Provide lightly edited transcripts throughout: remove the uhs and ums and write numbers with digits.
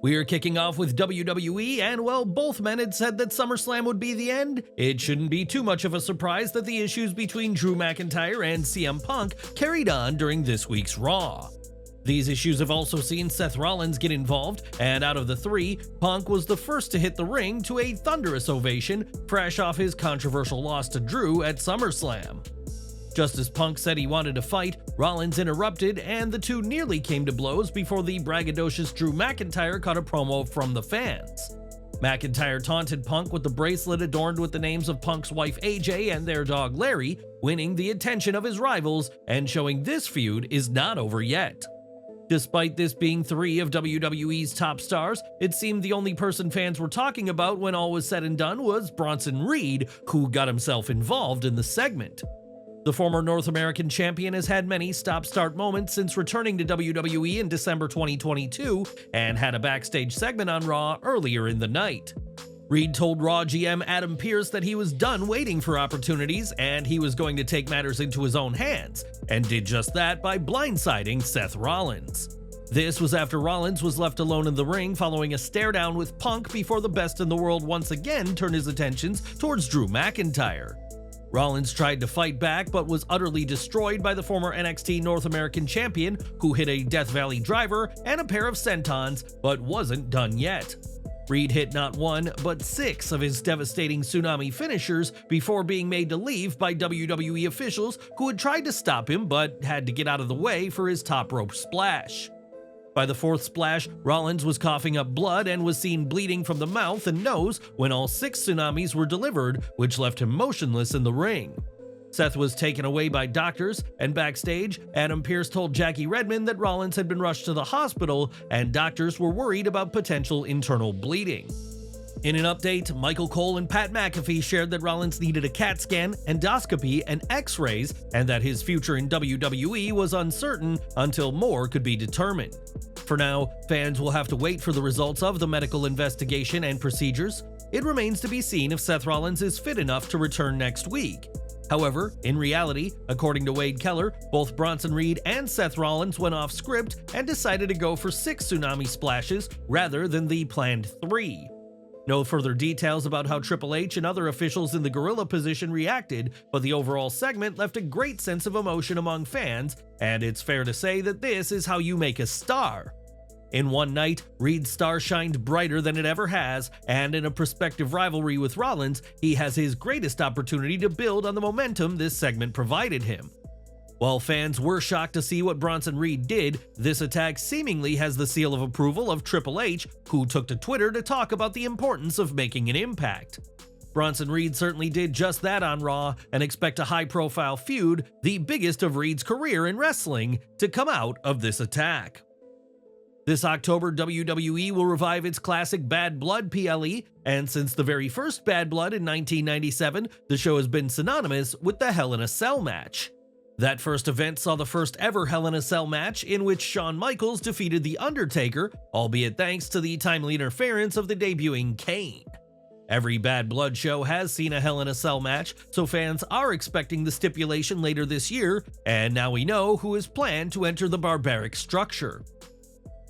We're kicking off with WWE, and while both men had said that SummerSlam would be the end, it shouldn't be too much of a surprise that the issues between Drew McIntyre and CM Punk carried on during this week's Raw. These issues have also seen Seth Rollins get involved, and out of the three, Punk was the first to hit the ring to a thunderous ovation, fresh off his controversial loss to Drew at SummerSlam. Just as Punk said he wanted to fight, Rollins interrupted, and the two nearly came to blows before the braggadocious Drew McIntyre caught a promo from the fans. McIntyre taunted Punk with the bracelet adorned with the names of Punk's wife AJ and their dog Larry, winning the attention of his rivals and showing this feud is not over yet. Despite this being three of WWE's top stars, it seemed the only person fans were talking about when all was said and done was Bronson Reed, who got himself involved in the segment. The former North American champion has had many stop-start moments since returning to WWE in December 2022 and had a backstage segment on Raw earlier in the night. Reed told Raw GM Adam Pearce that he was done waiting for opportunities and he was going to take matters into his own hands, and did just that by blindsiding Seth Rollins. This was after Rollins was left alone in the ring following a stare-down with Punk before the best in the world once again turned his attentions towards Drew McIntyre. Rollins tried to fight back but was utterly destroyed by the former NXT North American champion, who hit a Death Valley driver and a pair of sentons, but wasn't done yet. Reed hit not one, but 6 of his devastating tsunami finishers before being made to leave by WWE officials who had tried to stop him but had to get out of the way for his top rope splash. By the 4th splash, Rollins was coughing up blood and was seen bleeding from the mouth and nose when all 6 tsunamis were delivered, which left him motionless in the ring. Seth was taken away by doctors, and backstage, Adam Pearce told Jackie Redmond that Rollins had been rushed to the hospital and doctors were worried about potential internal bleeding. In an update, Michael Cole and Pat McAfee shared that Rollins needed a CAT scan, endoscopy, and x-rays, and that his future in WWE was uncertain until more could be determined. For now, fans will have to wait for the results of the medical investigation and procedures. It remains to be seen if Seth Rollins is fit enough to return next week. However, in reality, according to Wade Keller, both Bronson Reed and Seth Rollins went off script and decided to go for 6 tsunami splashes rather than the planned 3. No further details about how Triple H and other officials in the gorilla position reacted, but the overall segment left a great sense of emotion among fans, and it's fair to say that this is how you make a star. In one night, Reed's star shined brighter than it ever has, and in a prospective rivalry with Rollins, he has his greatest opportunity to build on the momentum this segment provided him. While fans were shocked to see what Bronson Reed did, this attack seemingly has the seal of approval of Triple H, who took to Twitter to talk about the importance of making an impact. Bronson Reed certainly did just that on Raw, and expect a high-profile feud, the biggest of Reed's career in wrestling, to come out of this attack. This October, WWE will revive its classic Bad Blood PLE, and since the very first Bad Blood in 1997, the show has been synonymous with the Hell in a Cell match. That first event saw the first ever Hell in a Cell match in which Shawn Michaels defeated The Undertaker, albeit thanks to the timely interference of the debuting Kane. Every Bad Blood show has seen a Hell in a Cell match, so fans are expecting the stipulation later this year, and now we know who is planned to enter the barbaric structure.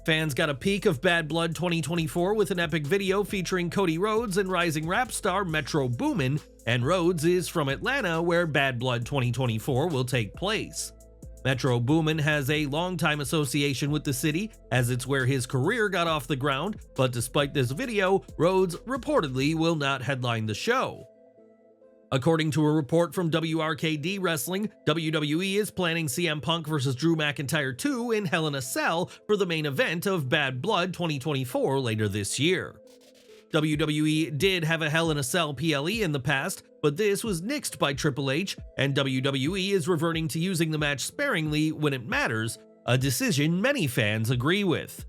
Fans got a peek of Bad Blood 2024 with an epic video featuring Cody Rhodes and rising rap star Metro Boomin, and Rhodes is from Atlanta, where Bad Blood 2024 will take place. Metro Boomin has a long-time association with the city, as it's where his career got off the ground, but despite this video, Rhodes reportedly will not headline the show. According to a report from WRKD Wrestling, WWE is planning CM Punk vs. Drew McIntyre 2 in Hell in a Cell for the main event of Bad Blood 2024 later this year. WWE did have a Hell in a Cell PLE in the past, but this was nixed by Triple H, and WWE is reverting to using the match sparingly when it matters, a decision many fans agree with.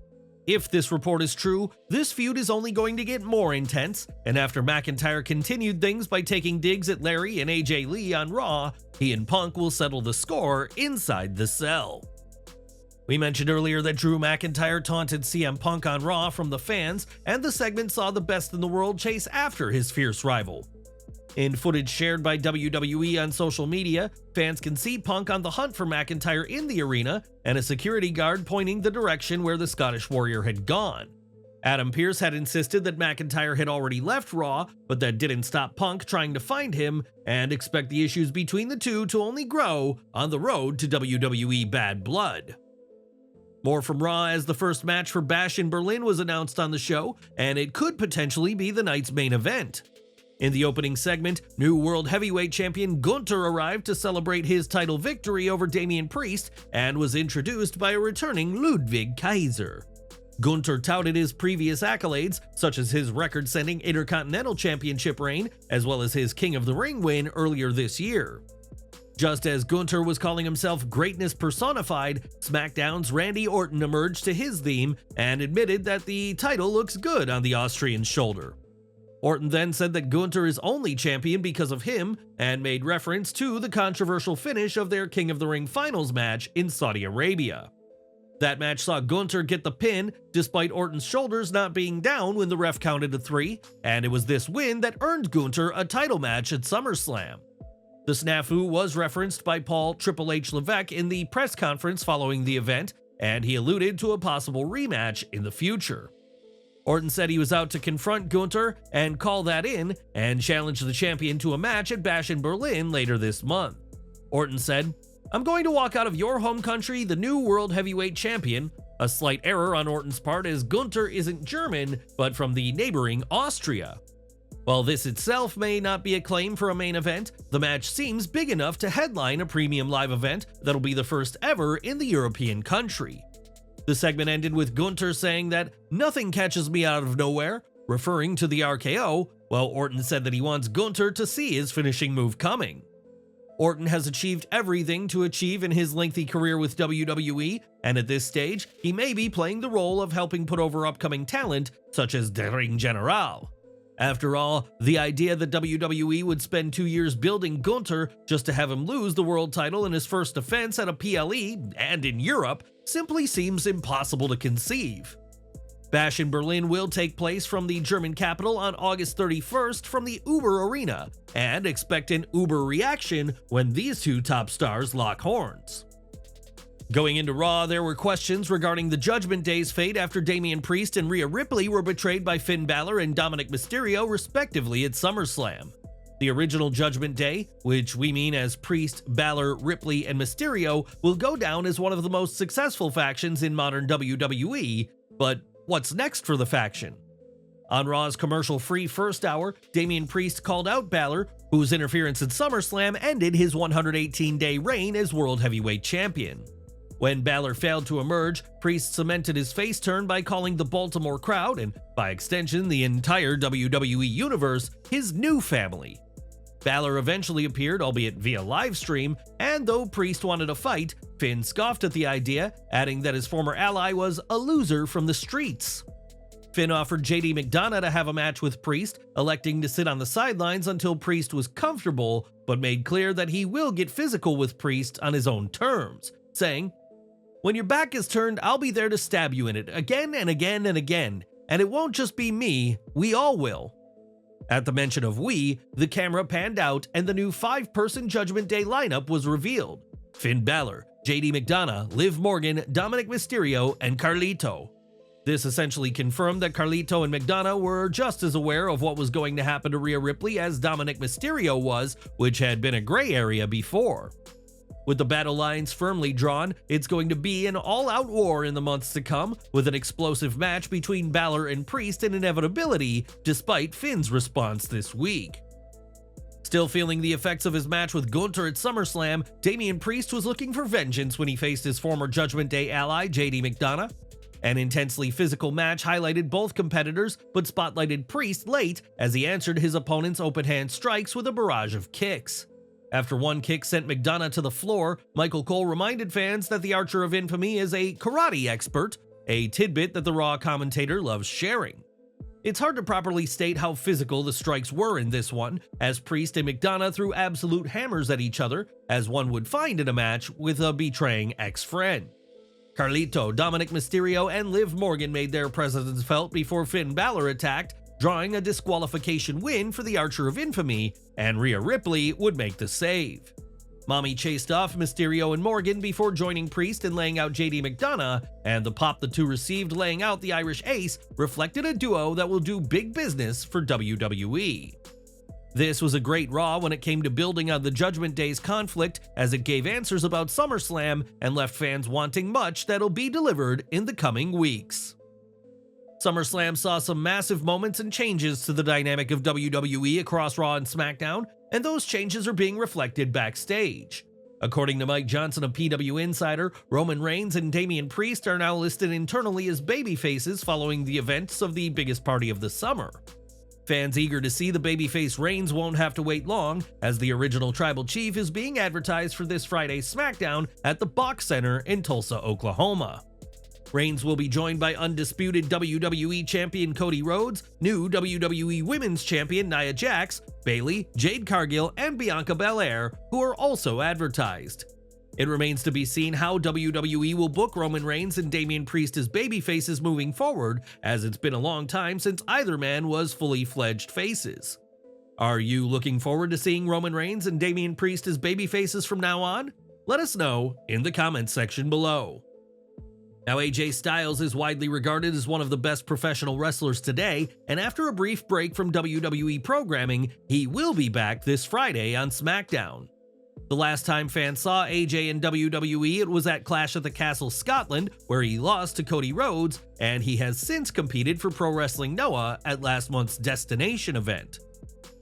If this report is true, this feud is only going to get more intense, and after McIntyre continued things by taking digs at Larry and AJ Lee on Raw, he and Punk will settle the score inside the cell. We mentioned earlier that Drew McIntyre taunted CM Punk on Raw from the fans, and the segment saw the best in the world chase after his fierce rival. In footage shared by WWE on social media, fans can see Punk on the hunt for McIntyre in the arena, and a security guard pointing the direction where the Scottish Warrior had gone. Adam Pearce had insisted that McIntyre had already left Raw, but that didn't stop Punk trying to find him, and expect the issues between the two to only grow on the road to WWE Bad Blood. More from Raw as the first match for Bash in Berlin was announced on the show, and it could potentially be the night's main event. In the opening segment, new World Heavyweight Champion Gunther arrived to celebrate his title victory over Damian Priest and was introduced by a returning Ludwig Kaiser. Gunther touted his previous accolades, such as his record-setting Intercontinental Championship reign, as well as his King of the Ring win earlier this year. Just as Gunther was calling himself greatness personified, SmackDown's Randy Orton emerged to his theme and admitted that the title looks good on the Austrian's shoulder. Orton then said that Gunther is only champion because of him and made reference to the controversial finish of their King of the Ring finals match in Saudi Arabia. That match saw Gunther get the pin despite Orton's shoulders not being down when the ref counted to 3, and it was this win that earned Gunther a title match at SummerSlam. The snafu was referenced by Paul Triple H Levesque in the press conference following the event, and he alluded to a possible rematch in the future. Orton said he was out to confront Gunther and call that in and challenge the champion to a match at Bash in Berlin later this month. Orton said, "I'm going to walk out of your home country the new World Heavyweight Champion," a slight error on Orton's part as Gunther isn't German, but from the neighboring Austria. While this itself may not be a claim for a main event, the match seems big enough to headline a premium live event that'll be the first ever in the European country. The segment ended with Gunther saying that nothing catches me out of nowhere, referring to the RKO, while Orton said that he wants Gunther to see his finishing move coming. Orton has achieved everything to achieve in his lengthy career with WWE, and at this stage, he may be playing the role of helping put over upcoming talent such as Der Ring General. After all, the idea that WWE would spend 2 years building Gunther just to have him lose the world title in his first defense at a PLE and in Europe simply seems impossible to conceive. Bash in Berlin will take place from the German capital on August 31st from the Uber Arena, and expect an Uber reaction when these two top stars lock horns. Going into Raw, there were questions regarding the Judgment Day's fate after Damian Priest and Rhea Ripley were betrayed by Finn Balor and Dominic Mysterio respectively at SummerSlam. The original Judgment Day, which we mean as Priest, Balor, Ripley, and Mysterio, will go down as one of the most successful factions in modern WWE, but what's next for the faction? On Raw's commercial-free first hour, Damian Priest called out Balor, whose interference at SummerSlam ended his 118-day reign as World Heavyweight Champion. When Balor failed to emerge, Priest cemented his face turn by calling the Baltimore crowd, and by extension the entire WWE universe, his new family. Balor eventually appeared, albeit via livestream, and though Priest wanted a fight, Finn scoffed at the idea, adding that his former ally was a loser from the streets. Finn offered JD McDonagh to have a match with Priest, electing to sit on the sidelines until Priest was comfortable, but made clear that he will get physical with Priest on his own terms, saying, "When your back is turned, I'll be there to stab you in it again and again and again, and it won't just be me, we all will." At the mention of "we," the camera panned out and the new 5-person Judgment Day lineup was revealed. Finn Balor, JD McDonagh, Liv Morgan, Dominic Mysterio, and Carlito. This essentially confirmed that Carlito and McDonagh were just as aware of what was going to happen to Rhea Ripley as Dominic Mysterio was, which had been a gray area before. With the battle lines firmly drawn, it's going to be an all-out war in the months to come, with an explosive match between Balor and Priest an inevitability, despite Finn's response this week. Still feeling the effects of his match with Gunther at SummerSlam, Damian Priest was looking for vengeance when he faced his former Judgment Day ally JD McDonagh. An intensely physical match highlighted both competitors, but spotlighted Priest late as he answered his opponent's open-hand strikes with a barrage of kicks. After one kick sent McDonagh to the floor, Michael Cole reminded fans that the Archer of Infamy is a karate expert, a tidbit that the Raw commentator loves sharing. It's hard to properly state how physical the strikes were in this one, as Priest and McDonagh threw absolute hammers at each other, as one would find in a match with a betraying ex-friend. Carlito, Dominic Mysterio, and Liv Morgan made their presence felt before Finn Balor attacked, drawing a disqualification win for the Archer of Infamy, and Rhea Ripley would make the save. Mommy chased off Mysterio and Morgan before joining Priest and laying out JD McDonagh, and the pop the two received laying out the Irish Ace reflected a duo that will do big business for WWE. This was a great Raw when it came to building on the Judgment Day's conflict, as it gave answers about SummerSlam and left fans wanting much that'll be delivered in the coming weeks. SummerSlam saw some massive moments and changes to the dynamic of WWE across Raw and SmackDown, and those changes are being reflected backstage. According to Mike Johnson of PW Insider, Roman Reigns and Damian Priest are now listed internally as babyfaces following the events of the biggest party of the summer. Fans eager to see the babyface Reigns won't have to wait long, as the original Tribal Chief is being advertised for this Friday's SmackDown at the Box Center in Tulsa, Oklahoma. Reigns will be joined by undisputed WWE Champion Cody Rhodes, new WWE Women's Champion Nia Jax, Bayley, Jade Cargill, and Bianca Belair, who are also advertised. It remains to be seen how WWE will book Roman Reigns and Damian Priest as babyfaces moving forward, as it's been a long time since either man was fully fledged faces. Are you looking forward to seeing Roman Reigns and Damian Priest as babyfaces from now on? Let us know in the comments section below. Now, AJ Styles is widely regarded as one of the best professional wrestlers today, and after a brief break from WWE programming, he will be back this Friday on SmackDown. The last time fans saw AJ in WWE, it was at Clash at the Castle Scotland, where he lost to Cody Rhodes, and he has since competed for Pro Wrestling Noah at last month's Destination event.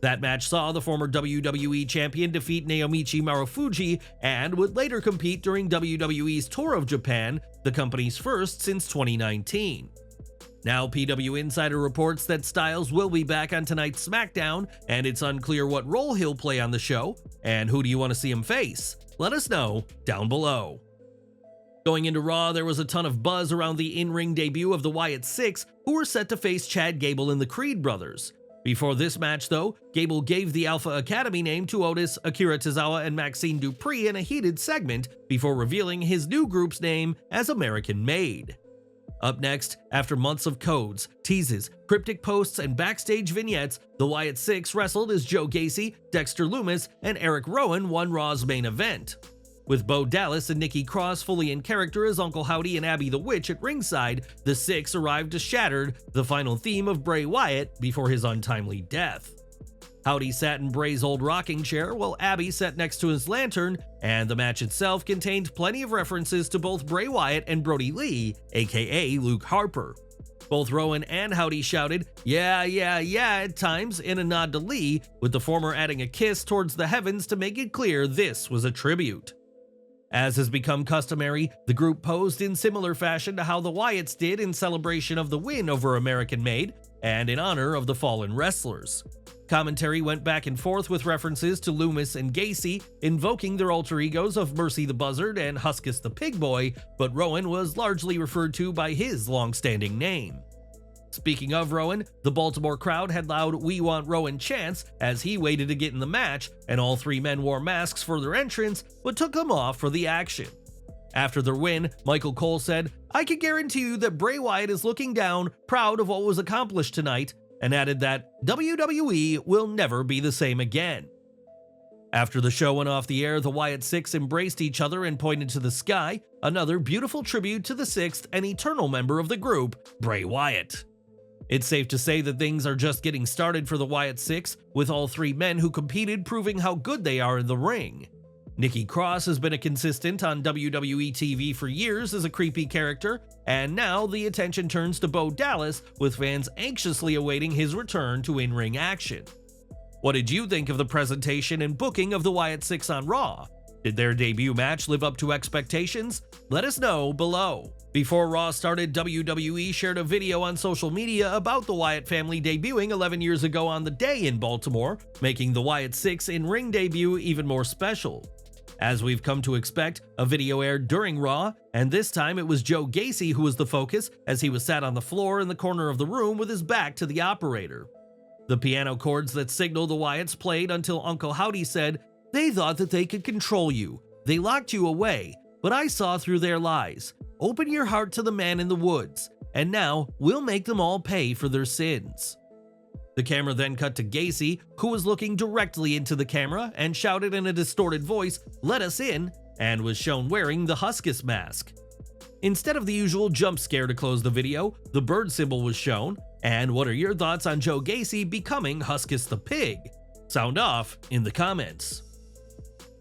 That match saw the former WWE champion defeat Naomichi Marufuji and would later compete during WWE's Tour of Japan, the company's first since 2019. Now, PW Insider reports that Styles will be back on tonight's SmackDown, and it's unclear what role he'll play on the show, and who do you want to see him face? Let us know down below. Going into Raw, there was a ton of buzz around the in-ring debut of the Wyatt Six, who were set to face Chad Gable and the Creed brothers. Before this match, though, Gable gave the Alpha Academy name to Otis, Akira Tozawa, and Maxine Dupree in a heated segment before revealing his new group's name as American Made. Up next, after months of codes, teases, cryptic posts, and backstage vignettes, the Wyatt Six wrestled as Joe Gacy, Dexter Lumis, and Eric Rowan won Raw's main event. With Bo Dallas and Nikki Cross fully in character as Uncle Howdy and Abby the Witch at ringside, the Six arrived to shatter the final theme of Bray Wyatt before his untimely death. Howdy sat in Bray's old rocking chair while Abby sat next to his lantern, and the match itself contained plenty of references to both Bray Wyatt and Brody Lee, aka Luke Harper. Both Rowan and Howdy shouted, yeah, at times in a nod to Lee, with the former adding a kiss towards the heavens to make it clear this was a tribute. As has become customary, the group posed in similar fashion to how the Wyatts did in celebration of the win over American Made and in honor of the fallen wrestlers. Commentary went back and forth with references to Lumis and Gacy, invoking their alter egos of Mercy the Buzzard and Huskus the Pig Boy, but Rowan was largely referred to by his long-standing name. Speaking of Rowan, the Baltimore crowd had loud "We Want Rowan" chants as he waited to get in the match, and all three men wore masks for their entrance, but took them off for the action. After their win, Michael Cole said, "I can guarantee you that Bray Wyatt is looking down, proud of what was accomplished tonight," and added that WWE will never be the same again. After the show went off the air, the Wyatt Six embraced each other and pointed to the sky, another beautiful tribute to the sixth and eternal member of the group, Bray Wyatt. It's safe to say that things are just getting started for the Wyatt Six, with all three men who competed proving how good they are in the ring. Nikki Cross has been a consistent on WWE TV for years as a creepy character, and now the attention turns to Bo Dallas, with fans anxiously awaiting his return to in-ring action. What did you think of the presentation and booking of the Wyatt Six on Raw? Did their debut match live up to expectations? Let us know below. Before Raw started, WWE shared a video on social media about the Wyatt family debuting 11 years ago on the day in Baltimore, making the Wyatt Six in-ring debut even more special. As we've come to expect, a video aired during Raw, and this time it was Joe Gacy who was the focus, as he was sat on the floor in the corner of the room with his back to the operator. The piano chords that signal the Wyatts played until Uncle Howdy said, "They thought that they could control you. They locked you away, but I saw through their lies. Open your heart to the man in the woods, and now we'll make them all pay for their sins." The camera then cut to Gacy, who was looking directly into the camera and shouted in a distorted voice, "Let us in," and was shown wearing the Huskus mask. Instead of the usual jump scare to close the video, the bird symbol was shown. And what are your thoughts on Joe Gacy becoming Huskus the Pig? Sound off in the comments.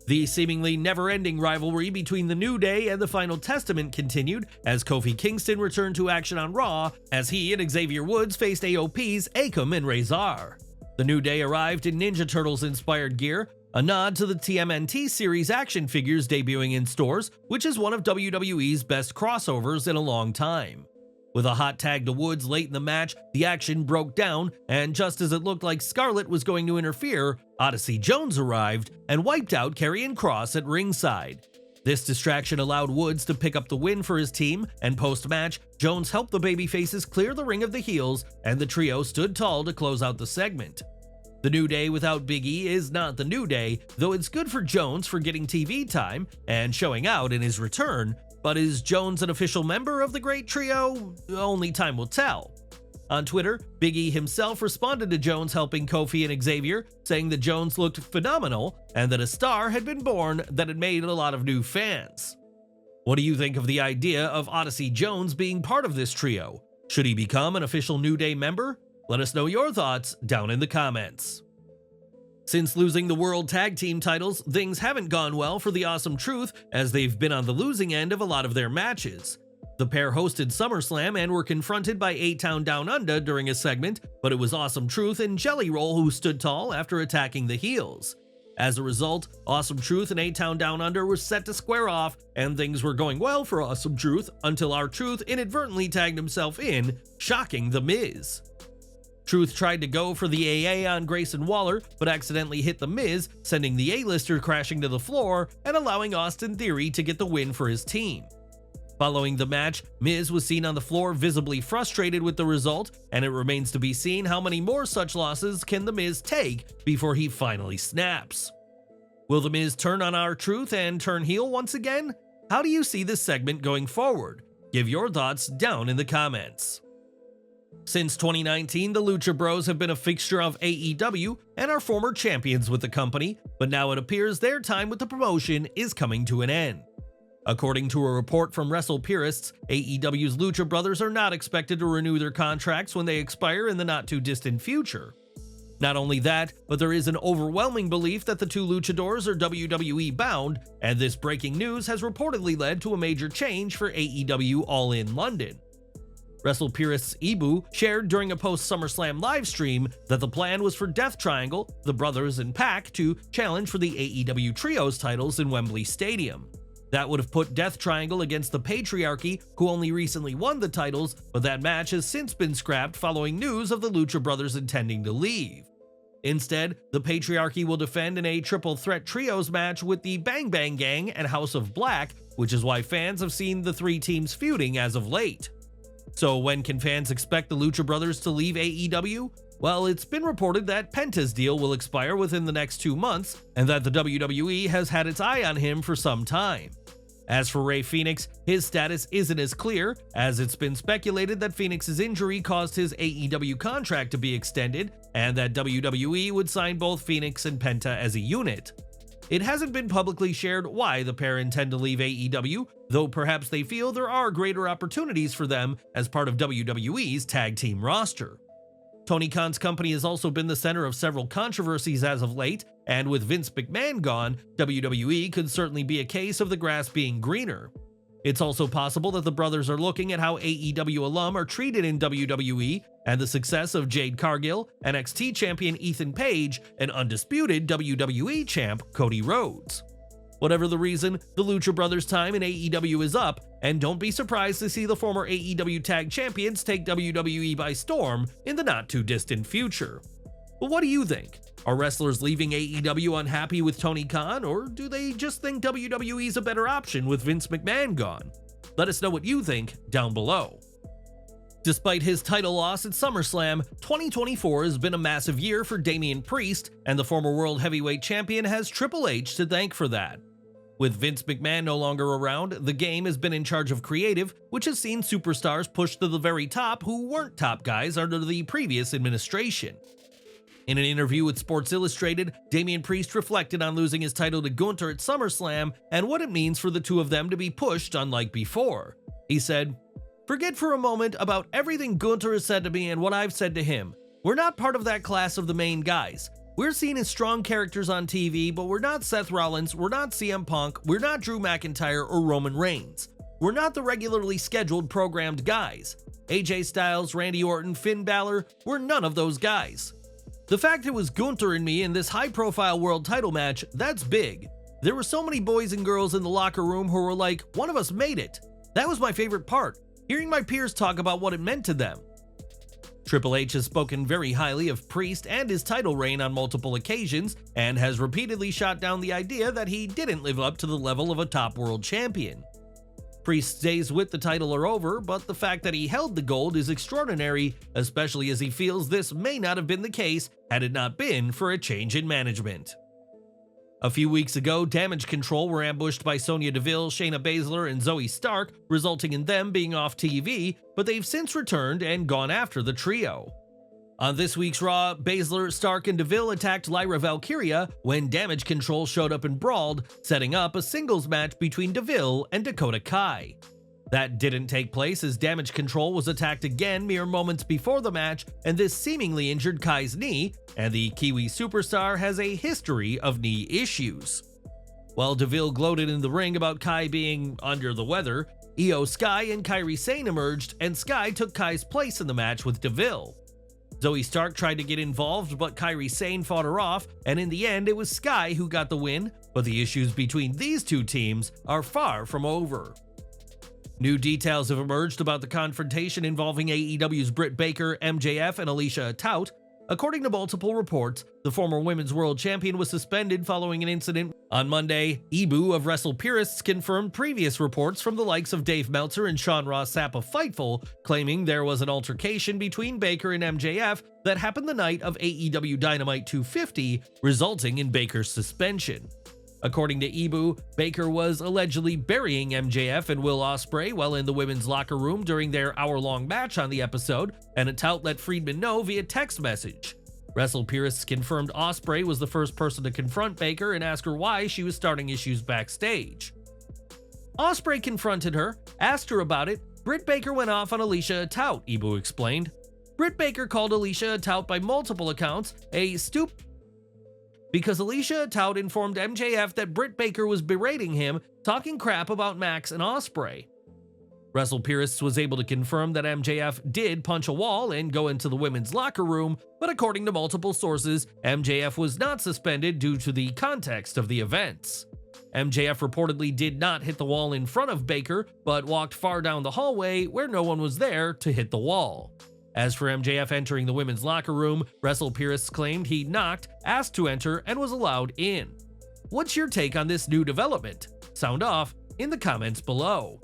The seemingly never-ending rivalry between the New Day and the Final Testament continued as Kofi Kingston returned to action on Raw as he and Xavier Woods faced AOP's Akam and Razor. The New Day arrived in Ninja Turtles-inspired gear, a nod to the TMNT series action figures debuting in stores, which is one of WWE's best crossovers in a long time. With a hot tag to Woods late in the match, the action broke down, and just as it looked like Scarlett was going to interfere, Odyssey Jones arrived and wiped out Karrion Kross at ringside. This distraction allowed Woods to pick up the win for his team, and post-match, Jones helped the babyfaces clear the ring of the heels, and the trio stood tall to close out the segment. The New Day without Big E is not the New Day, though it's good for Jones for getting TV time and showing out in his return. But is Jones an official member of the Great Trio? Only time will tell. On Twitter, Big E himself responded to Jones helping Kofi and Xavier, saying that Jones looked phenomenal and that a star had been born that had made a lot of new fans. What do you think of the idea of Odyssey Jones being part of this trio? Should he become an official New Day member? Let us know your thoughts down in the comments. Since losing the World Tag Team titles, things haven't gone well for the Awesome Truth as they've been on the losing end of a lot of their matches. The pair hosted SummerSlam and were confronted by A-Town Down Under during a segment, but it was Awesome Truth and Jelly Roll who stood tall after attacking the heels. As a result, Awesome Truth and A-Town Down Under were set to square off, and things were going well for Awesome Truth until R-Truth inadvertently tagged himself in, shocking The Miz. Truth tried to go for the AA on Grayson Waller, but accidentally hit The Miz, sending the A-lister crashing to the floor and allowing Austin Theory to get the win for his team. Following the match, Miz was seen on the floor visibly frustrated with the result, and it remains to be seen how many more such losses can The Miz take before he finally snaps. Will The Miz turn on R-Truth and turn heel once again? How do you see this segment going forward? Give your thoughts down in the comments. Since 2019, the Lucha Bros have been a fixture of AEW and are former champions with the company, but now it appears their time with the promotion is coming to an end. According to a report from Wrestle Purists, AEW's Lucha Brothers are not expected to renew their contracts when they expire in the not-too-distant future. Not only that, but there is an overwhelming belief that the two luchadors are WWE bound, and this breaking news has reportedly led to a major change for AEW All In London. Wrestle Purists Ibu shared during a post-SummerSlam livestream that the plan was for Death Triangle, the Brothers and Pac to challenge for the AEW Trios titles in Wembley Stadium. That would have put Death Triangle against the Patriarchy, who only recently won the titles, but that match has since been scrapped following news of the Lucha Brothers intending to leave. Instead, the Patriarchy will defend in a triple threat trios match with the Bang Bang Gang and House of Black, which is why fans have seen the three teams feuding as of late. So when can fans expect the Lucha Brothers to leave AEW? Well, it's been reported that Penta's deal will expire within the next 2 months, and that the WWE has had its eye on him for some time. As for Rey Fenix, his status isn't as clear, as it's been speculated that Fenix's injury caused his AEW contract to be extended, and that WWE would sign both Fenix and Penta as a unit. It hasn't been publicly shared why the pair intend to leave AEW, though perhaps they feel there are greater opportunities for them as part of WWE's tag team roster. Tony Khan's company has also been the center of several controversies as of late, and with Vince McMahon gone, WWE could certainly be a case of the grass being greener. It's also possible that the brothers are looking at how AEW alum are treated in WWE, and the success of Jade Cargill, NXT champion Ethan Page, and undisputed WWE champ Cody Rhodes. Whatever the reason, the Lucha Brothers' time in AEW is up, and don't be surprised to see the former AEW tag champions take WWE by storm in the not-too-distant future. But what do you think? Are wrestlers leaving AEW unhappy with Tony Khan, or do they just think WWE's a better option with Vince McMahon gone? Let us know what you think down below. Despite his title loss at SummerSlam, 2024 has been a massive year for Damian Priest, and the former World Heavyweight Champion has Triple H to thank for that. With Vince McMahon no longer around, the game has been in charge of creative, which has seen superstars pushed to the very top who weren't top guys under the previous administration. In an interview with Sports Illustrated, Damian Priest reflected on losing his title to Gunther at SummerSlam and what it means for the two of them to be pushed unlike before. He said, "Forget for a moment about everything Gunther has said to me and what I've said to him. We're not part of that class of the main guys. We're seen as strong characters on TV, but we're not Seth Rollins, we're not CM Punk, we're not Drew McIntyre or Roman Reigns. We're not the regularly scheduled programmed guys. AJ Styles, Randy Orton, Finn Balor, we're none of those guys. The fact it was Gunther and me in this high-profile world title match, that's big. There were so many boys and girls in the locker room who were like, one of us made it. That was my favorite part, hearing my peers talk about what it meant to them." Triple H has spoken very highly of Priest and his title reign on multiple occasions, and has repeatedly shot down the idea that he didn't live up to the level of a top world champion. Priest's days with the title are over, but the fact that he held the gold is extraordinary, especially as he feels this may not have been the case had it not been for a change in management. A few weeks ago, Damage Control were ambushed by Sonya Deville, Shayna Baszler, and Zoe Stark, resulting in them being off TV, but they've since returned and gone after the trio. On this week's Raw, Baszler, Stark, and Deville attacked Lyra Valkyria when Damage Control showed up and brawled, setting up a singles match between Deville and Dakota Kai. That didn't take place as Damage Control was attacked again mere moments before the match, and this seemingly injured Kai's knee, and the Kiwi superstar has a history of knee issues. While Deville gloated in the ring about Kai being under the weather, Io Sky and Kairi Sane emerged, and Sky took Kai's place in the match with Deville. Zoe Stark tried to get involved, but Kairi Sane fought her off, and in the end it was Sky who got the win, but the issues between these two teams are far from over. New details have emerged about the confrontation involving AEW's Britt Baker, MJF, and Alicia Tout. According to multiple reports, the former Women's World Champion was suspended following an incident. On Monday, Ibu of Wrestle Purists confirmed previous reports from the likes of Dave Meltzer and Sean Ross Sapp of Fightful, claiming there was an altercation between Baker and MJF that happened the night of AEW Dynamite 250, resulting in Baker's suspension. According to Ibu, Baker was allegedly burying MJF and Will Ospreay while in the women's locker room during their hour-long match on the episode, and a tout let Friedman know via text message. Wrestle Purists confirmed Ospreay was the first person to confront Baker and ask her why she was starting issues backstage. Ospreay confronted her, asked her about it. Britt Baker went off on Alicia Tout, Ibu explained. Britt Baker called Alicia Tout by multiple accounts because Alicia Tout informed MJF that Britt Baker was berating him, talking crap about Max and Ospreay. Wrestle Purists was able to confirm that MJF did punch a wall and go into the women's locker room, but according to multiple sources, MJF was not suspended due to the context of the events. MJF reportedly did not hit the wall in front of Baker, but walked far down the hallway where no one was there to hit the wall. As for MJF entering the women's locker room, Wrestle Purists claimed he knocked, asked to enter, and was allowed in. What's your take on this new development? Sound off in the comments below.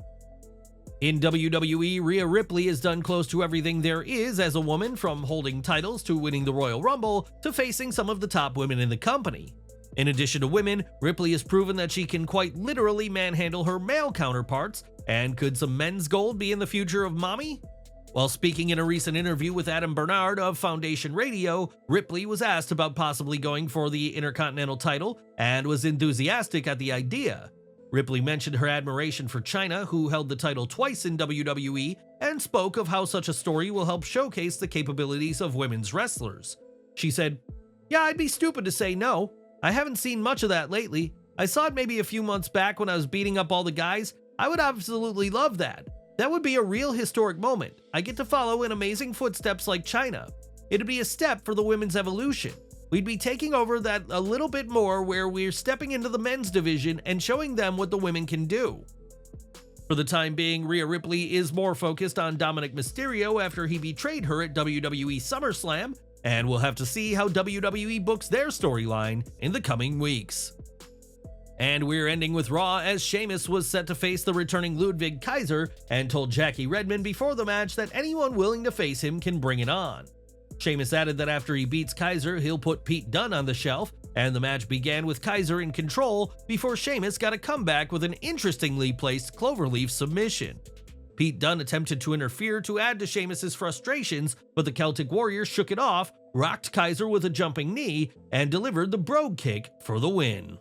In WWE, Rhea Ripley has done close to everything there is as a woman, from holding titles to winning the Royal Rumble to facing some of the top women in the company. In addition to women, Ripley has proven that she can quite literally manhandle her male counterparts, and could some men's gold be in the future of mommy? While speaking in a recent interview with Adam Bernard of Foundation Radio, Ripley was asked about possibly going for the Intercontinental title and was enthusiastic at the idea. Ripley mentioned her admiration for Chyna, who held the title twice in WWE, and spoke of how such a story will help showcase the capabilities of women's wrestlers. She said, "Yeah, I'd be stupid to say no. I haven't seen much of that lately. I saw it maybe a few months back when I was beating up all the guys. I would absolutely love that. That would be a real historic moment. I get to follow in amazing footsteps like Chyna. It'd be a step for the women's evolution. We'd be taking over that a little bit more, where we're stepping into the men's division and showing them what the women can do." For the time being, Rhea Ripley is more focused on Dominic Mysterio after he betrayed her at WWE SummerSlam, and we'll have to see how WWE books their storyline in the coming weeks. And we're ending with Raw, as Sheamus was set to face the returning Ludwig Kaiser and told Jackie Redmond before the match that anyone willing to face him can bring it on. Sheamus added that after he beats Kaiser, he'll put Pete Dunne on the shelf, and the match began with Kaiser in control before Sheamus got a comeback with an interestingly placed cloverleaf submission. Pete Dunne attempted to interfere to add to Sheamus's frustrations, but the Celtic Warrior shook it off, rocked Kaiser with a jumping knee, and delivered the brogue kick for the win.